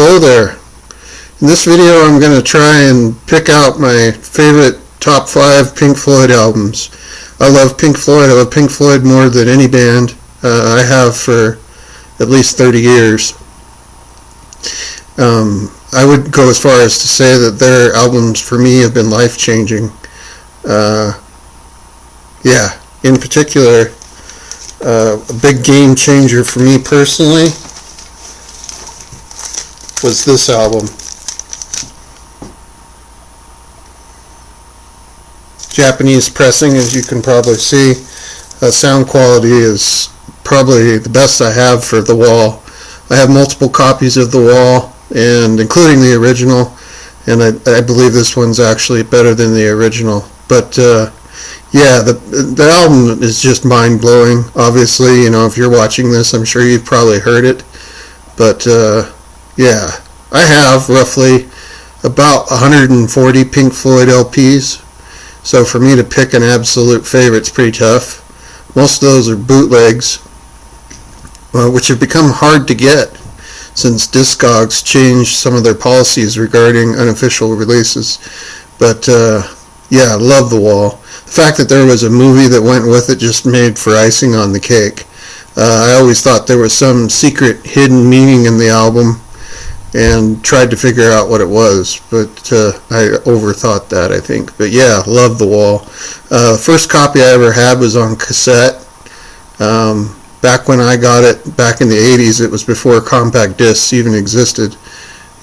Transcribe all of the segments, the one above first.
Hello there. In this video I'm going to try and pick out my favorite top 5 Pink Floyd albums. I love Pink Floyd. I love Pink Floyd more than any band. I have for at least 30 years. I would go as far as to say that their albums for me have been life-changing. In particular, a big game changer for me personally was this album. Japanese pressing, as you can probably see. Sound quality is probably the best I have for The Wall. I have multiple copies of The Wall, and including the original, and I believe this one's actually better than the original. But the album is just mind-blowing. Obviously, if you're watching this, I'm sure you've probably heard it. But I have roughly about 140 Pink Floyd LPs. So for me to pick an absolute favorite is pretty tough. Most of those are bootlegs, which have become hard to get since Discogs changed some of their policies regarding unofficial releases. But I love The Wall. The fact that there was a movie that went with it just made for icing on the cake. I always thought there was some secret hidden meaning in the album and tried to figure out what it was, but I overthought that, I think. But love The Wall. First copy I ever had was on cassette. Back when I got it, back in the 80s, it was before compact discs even existed.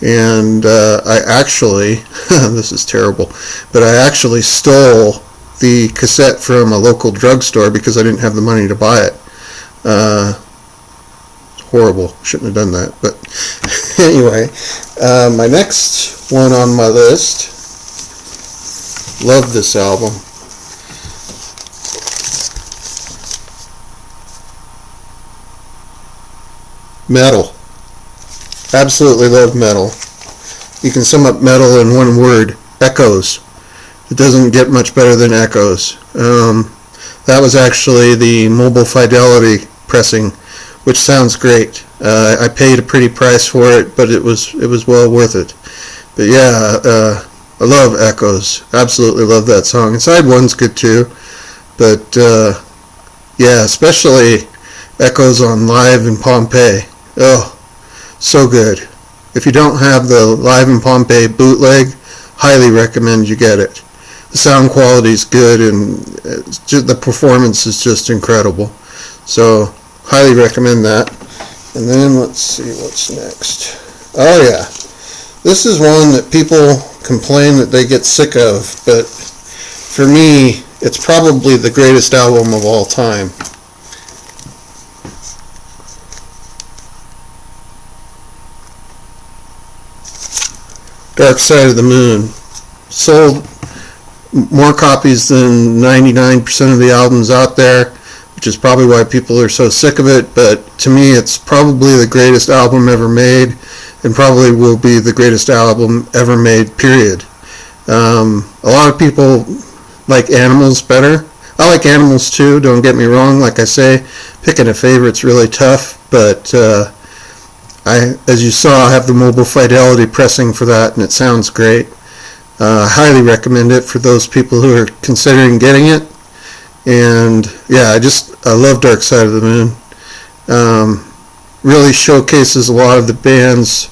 And I actually, this is terrible, but I actually stole the cassette from a local drugstore because I didn't have the money to buy it. Horrible. Shouldn't have done that. But anyway, my next one on my list, love this album. Metal. Absolutely love Metal. You can sum up Metal in one word: Echoes. It doesn't get much better than Echoes. That was actually the Mobile Fidelity pressing, which sounds great. I paid a pretty price for it, but it was well worth it. But I love Echoes. Absolutely love that song. And side one's good too. But especially Echoes on Live in Pompeii. Oh, so good. If you don't have the Live in Pompeii bootleg, highly recommend you get it. The sound quality is good, and the performance is just incredible. So highly recommend that. And then let's see what's next. Oh yeah, this is one that people complain that they get sick of, but for me, it's probably the greatest album of all time. Dark Side of the Moon. Sold more copies than 99% of the albums out there, which is probably why people are so sick of it. But to me, it's probably the greatest album ever made, and probably will be the greatest album ever made, period. A lot of people like Animals better. I like Animals too, don't get me wrong. Like I say, picking a favorite's really tough, but as you saw, I have the Mobile Fidelity pressing for that, and it sounds great. I highly recommend it for those people who are considering getting it. And I love Dark Side of the Moon. Really showcases a lot of the band's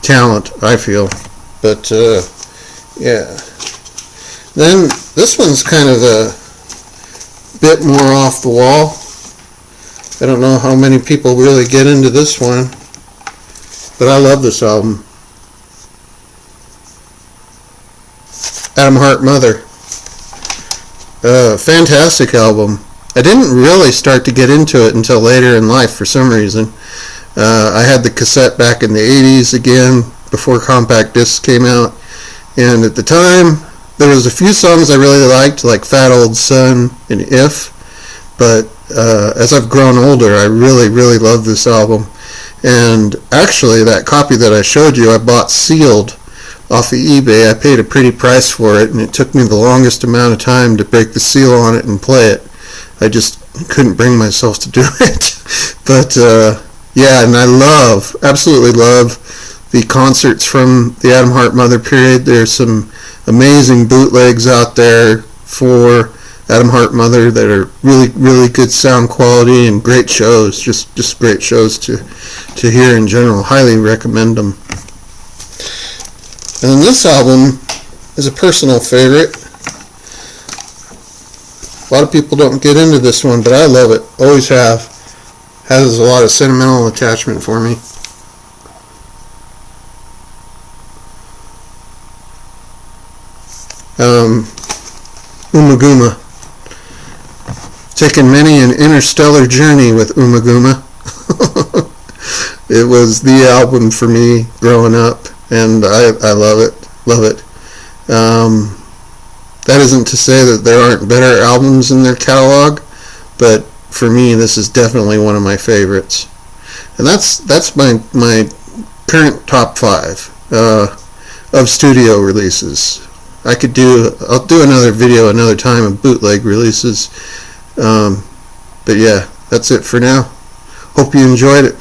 talent, I feel. But then this one's kind of a bit more off the wall. I don't know how many people really get into this one, but I love this album. Atom Heart Mother. Fantastic album. I didn't really start to get into it until later in life for some reason. I had the cassette back in the 80s again, before compact discs came out, and at the time there was a few songs I really liked, like Fat Old Son and If, but as I've grown older, I really love this album. And actually, that copy that I showed you, I bought sealed off of eBay. I paid a pretty price for it, and it took me the longest amount of time to break the seal on it and play it. I just couldn't bring myself to do it. But and I absolutely love the concerts from the Atom Heart Mother period. There's some amazing bootlegs out there for Atom Heart Mother that are really, really good sound quality and great shows. Just great shows to hear in general. Highly recommend them. And then this album is a personal favorite. A lot of people don't get into this one, but I love it. Always have. Has a lot of sentimental attachment for me. Umaguma. Taken many an interstellar journey with Umaguma. It was the album for me growing up, and I love it. Love it. That isn't to say that there aren't better albums in their catalog, but for me, this is definitely one of my favorites. And that's my current top 5 of studio releases. I'll do another video another time of bootleg releases. But yeah, that's it for now. Hope you enjoyed it.